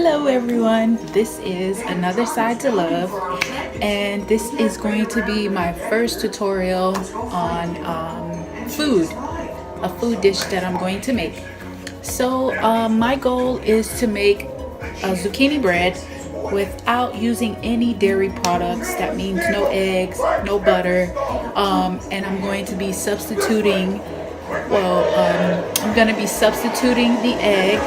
Hello everyone, this is Another Side to Love, and this is going to be my first tutorial on a food dish that I'm going to make. So my goal is to make a zucchini bread without using any dairy products. That means no eggs, no butter, and I'm going to be substituting the egg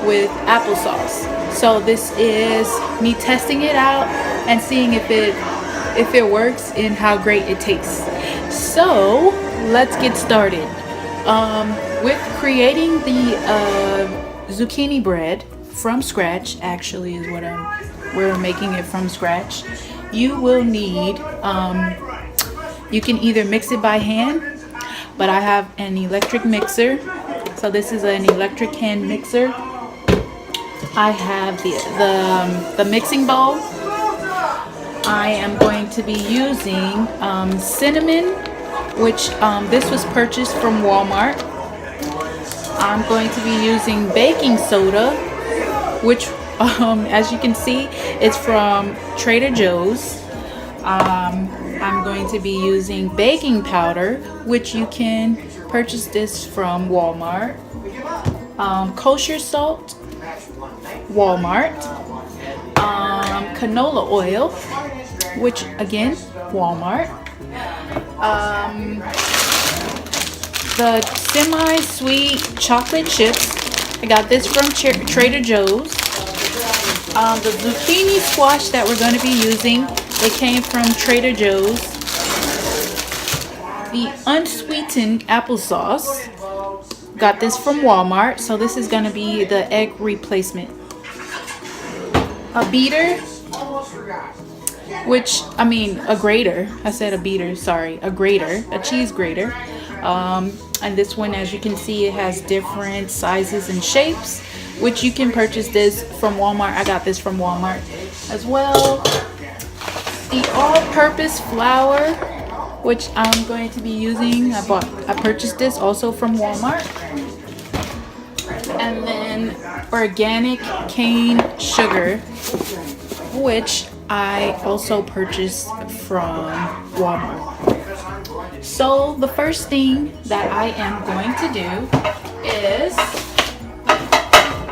with applesauce. So this is me testing it out and seeing if it works and how great it tastes. So let's get started. With creating the zucchini bread from scratch, actually is we're making it from scratch. You will need, you can either mix it by hand, but I have an electric mixer. So this is an electric hand mixer. I have the mixing bowl. I am going to be using cinnamon, which this was purchased from Walmart. I'm going to be using baking soda, which as you can see, it's from Trader Joe's. I'm going to be using baking powder, which you can purchase this from Walmart. Kosher salt, Walmart. Canola oil, which again, Walmart. The semi-sweet chocolate chips, I got this from Trader Joe's. The zucchini squash that we're going to be using, it came from Trader Joe's. The unsweetened applesauce, got this from Walmart. So this is going to be the egg replacement. A beater, a grater. I said a beater, sorry. A grater, a cheese grater. And this one, as you can see, it has different sizes and shapes, which you can purchase this from Walmart. I got this from Walmart as well. The all-purpose flour, which I'm going to be using. I purchased this also from Walmart. And then organic cane sugar, which I also purchased from Walmart. So the first thing that I am going to do is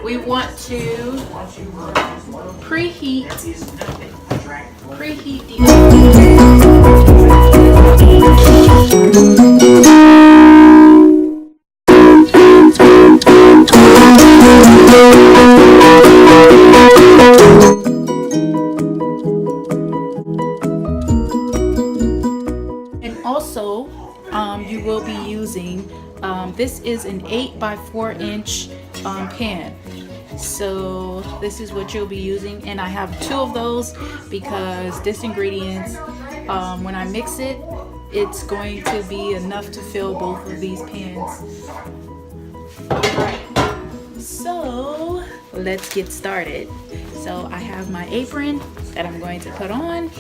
we want to preheat the Also, you will be using, this is an 8 by 4 inch pan. So this is what you'll be using, and I have 2 of those because this ingredients, when I mix it, it's going to be enough to fill both of these pans. Alright, so let's get started. So I have my apron that I'm going to put on.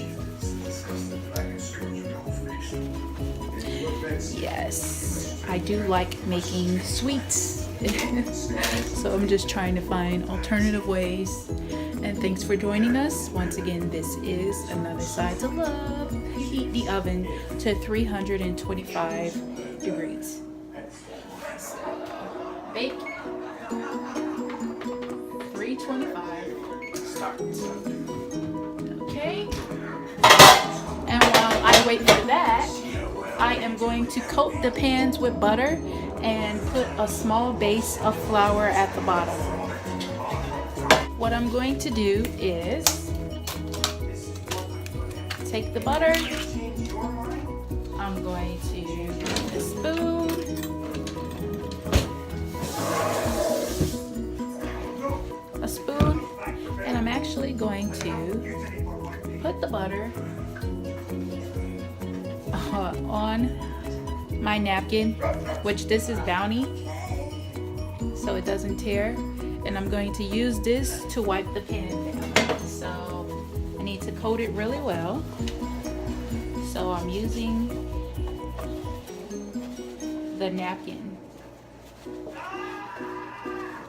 Yes, I do like making sweets. So I'm just trying to find alternative ways. And thanks for joining us. Once again, this is Another Side to Love. Heat the oven to 325 degrees. So, bake 325 start. Okay. And while I wait for that, I am going to coat the pans with butter and put a small base of flour at the bottom. What I'm going to do is take the butter. I'm going to get a spoon, and I'm actually going to put the butter on my napkin, which this is Bounty, so it doesn't tear, and I'm going to use this to wipe the pan down. So I need to coat it really well. So I'm using the napkin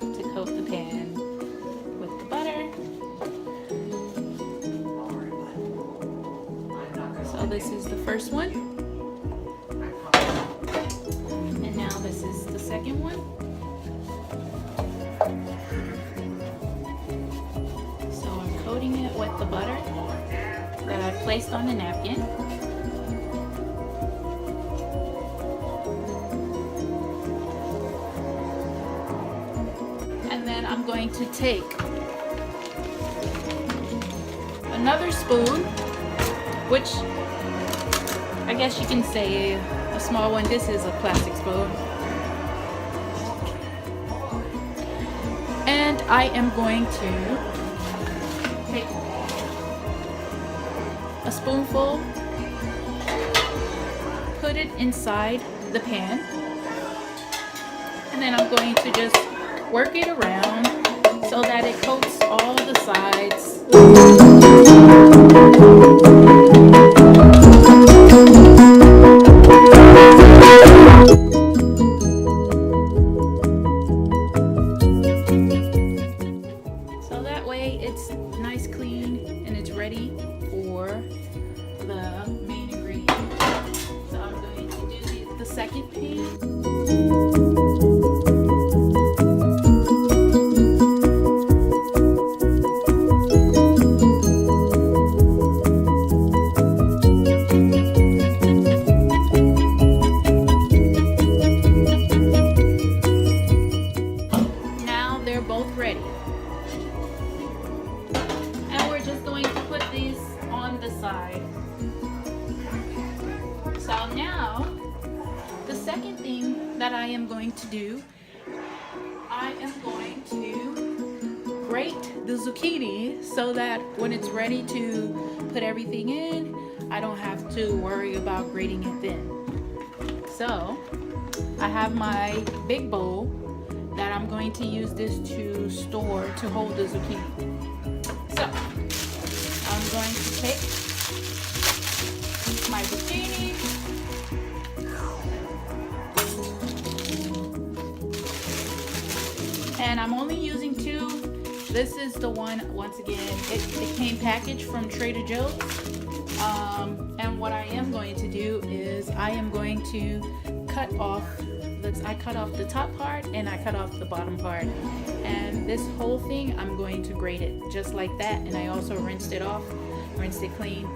to coat the pan with the butter. this is the first one. And now this is the second one. So I'm coating it with the butter that I placed on the napkin. And then I'm going to take another spoon, which I guess you can say a small one. This is a plastic spoon. And I am going to take a spoonful, put it inside the pan, and then I'm going to just work it around so that it coats all the sides. So that way it's nice, clean, and it's ready for the main ingredient. So I'm going to do the second pan. Ready. And we're just going to put these on the side. So now, the second thing that I am going to do, I am going to grate the zucchini so that when it's ready to put everything in, I don't have to worry about grating it thin. So, I have my big bowl that I'm going to use this to store to hold the zucchini. So I'm going to take my zucchini, and I'm only using 2. This is the one, once again, it came packaged from Trader Joe's. And what I am going to do is I am going to cut off I cut off the top part and I cut off the bottom part, and this whole thing I'm going to grate it just like that, and I also rinsed it off, rinsed it clean.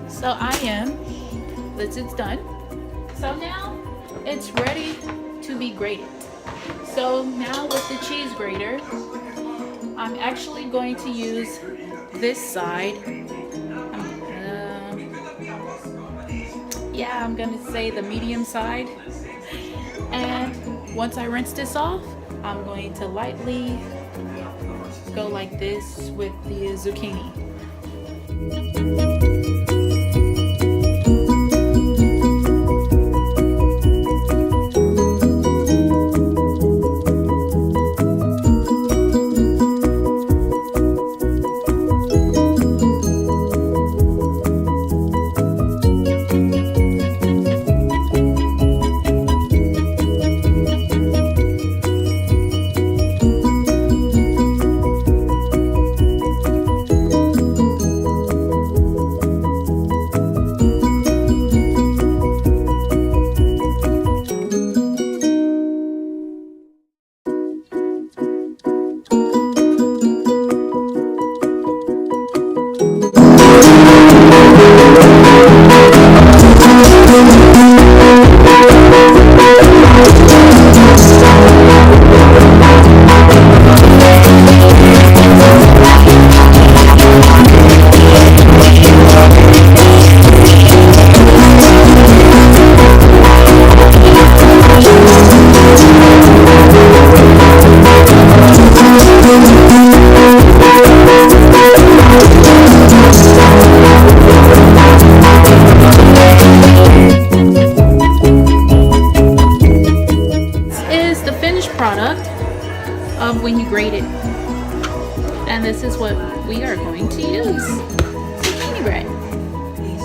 So this is done. So now it's ready to be grated. So now with the cheese grater, I'm actually going to use this side. I'm gonna say the medium side. And once I rinse this off, I'm going to lightly go like this with the zucchini. When you grate it, and this is what we are going to use: zucchini bread.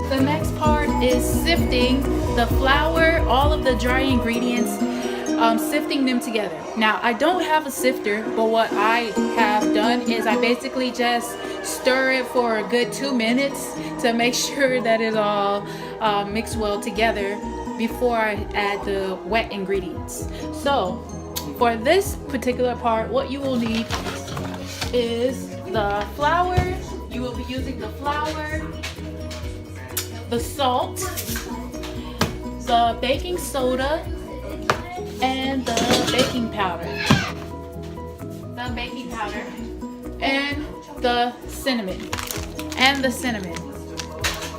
The next part is sifting the flour, all of the dry ingredients sifting them together. Now I don't have a sifter, but what I have done is I basically just stir it for a good 2 minutes to make sure that it all mixed well together before I add the wet ingredients. So for this particular part, what you will need is the flour. You will be using the flour, the salt, the baking soda, and the baking powder. And the cinnamon.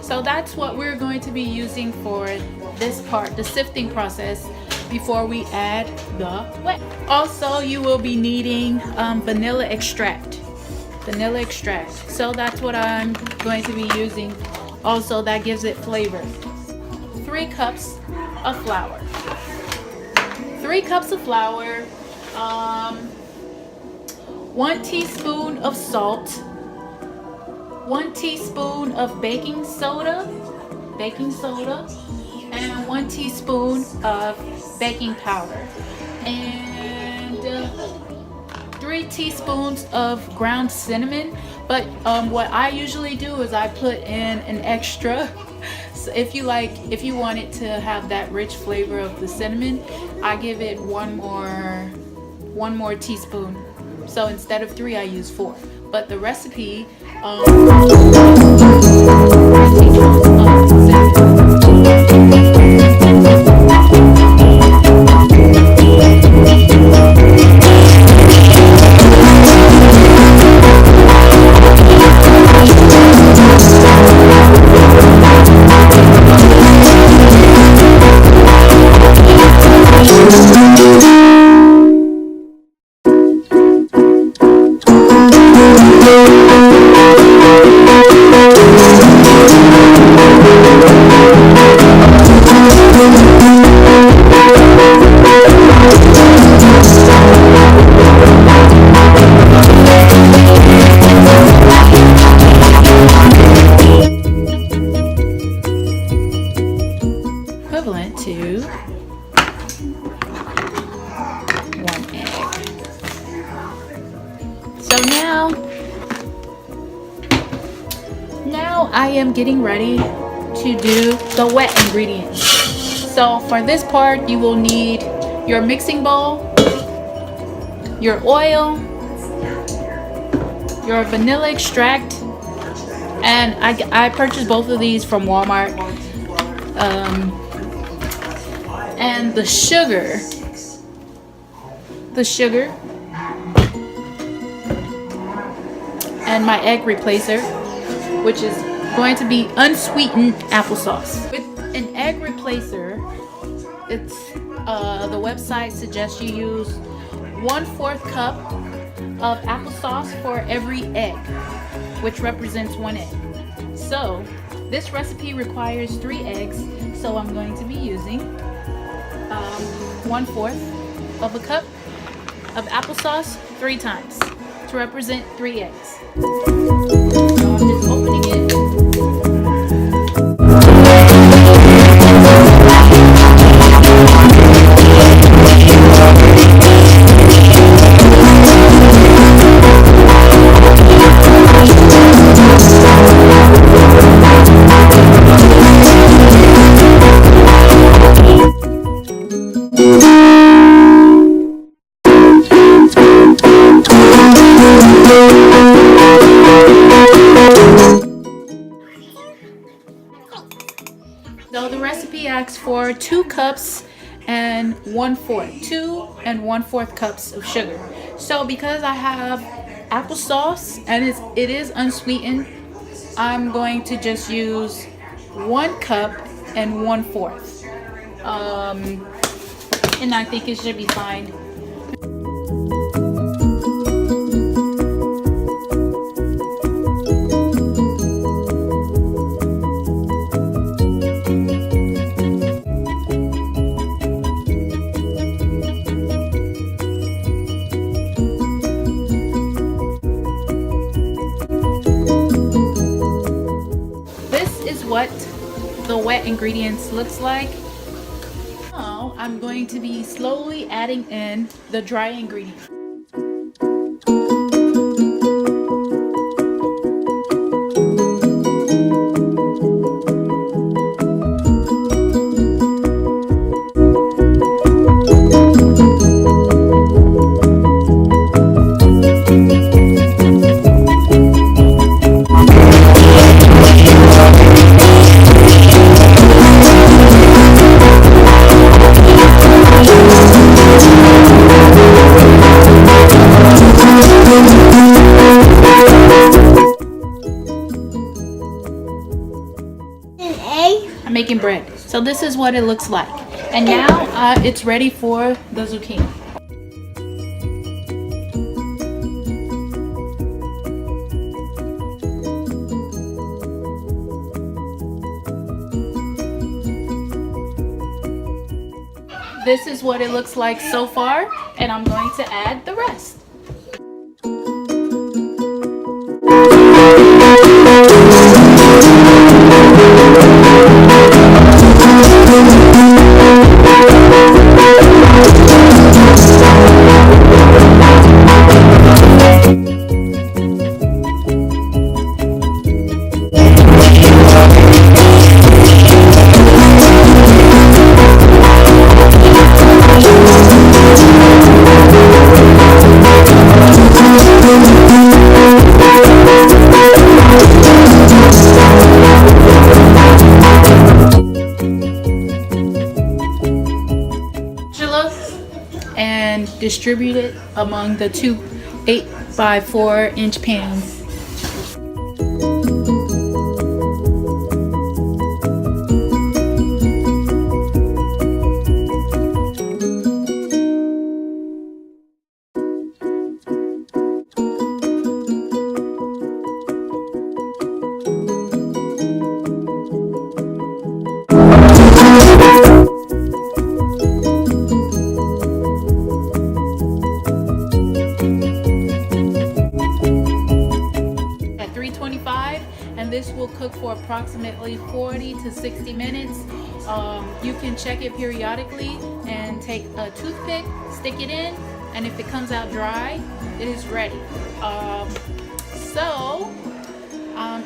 So that's what we're going to be using for this part, the sifting process, before we add the wet. Also, you will be needing vanilla extract. So that's what I'm going to be using. Also, that gives it flavor. 3 cups of flour. 3 cups of flour, 1 teaspoon of salt, 1 teaspoon of baking soda, and 1 teaspoon of baking powder, and 3 teaspoons of ground cinnamon. But what I usually do is I put in an extra. So if you want it to have that rich flavor of the cinnamon, I give it one more teaspoon. So instead of 3, I use 4. But the recipe equivalent to 1 egg. So now I am getting ready to do the wet ingredients. So for this part, you will need your mixing bowl, your oil, your vanilla extract, and I purchased both of these from Walmart, and the sugar, and my egg replacer, which is going to be unsweetened applesauce. With an egg replacer, it's the website suggests you use 1/4 cup of applesauce for every egg, which represents 1 egg. So this recipe requires 3 eggs, so I'm going to be using 1/4 of a cup of applesauce 3 times to represent 3 eggs. So I'm just opening it. So the recipe asks for 2 cups and 1/4, 2 and 1/4 cups of sugar. So because I have applesauce and it is unsweetened, I'm going to just use 1 cup and 1/4. And I think it should be fine. What the wet ingredients looks like. Oh, I'm going to be slowly adding in the dry ingredients. I'm making bread. So this is what it looks like. And now it's ready for the zucchini. This is what it looks like so far, and I'm going to add the rest. And distribute it among the two 8x4-inch pans. And this will cook for approximately 40 to 60 minutes. You can check it periodically and take a toothpick, stick it in, and if it comes out dry, it is ready.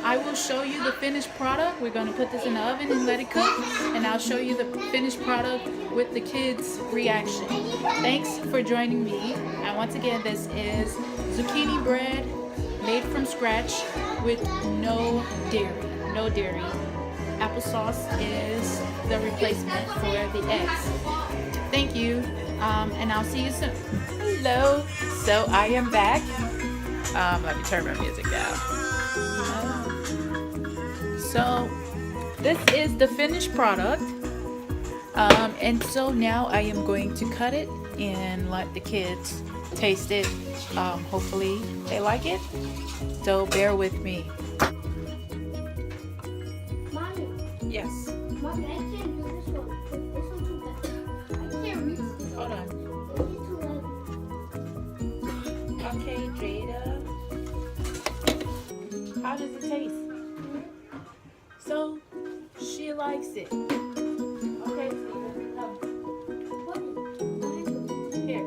I will show you the finished product. We're going to put this in the oven and let it cook, and I'll show you the finished product with the kids' reaction. Thanks for joining me. And once again, this is zucchini bread made from scratch with no dairy. No dairy. Applesauce is the replacement for the eggs. Thank you, and I'll see you soon. Hello. So I am back. Let me turn my music down. So this is the finished product, and so now I am going to cut it and let the kids taste it. Hopefully they like it, so bear with me. Mommy. Yes. Mommy, I can't do this one. This one's too bad. I can't reach this. Hold on. This is too low. Okay, Jada. How does it taste? So she likes it. Okay, come. Here.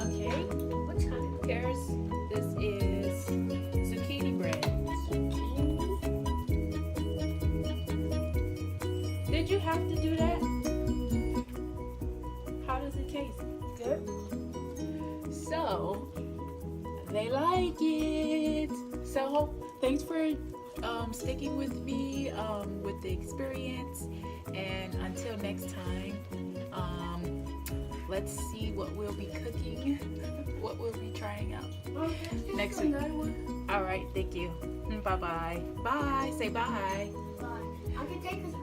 Okay. What kind? Here's, this is zucchini bread. Did you have to do that? How does it taste? Good? So, they like it. So, thanks for sticking with me with the experience. And until next time, let's see what we'll be cooking, what we'll be trying out next week. All right, thank you. Bye-bye. Bye. Say bye. Bye. I can take this.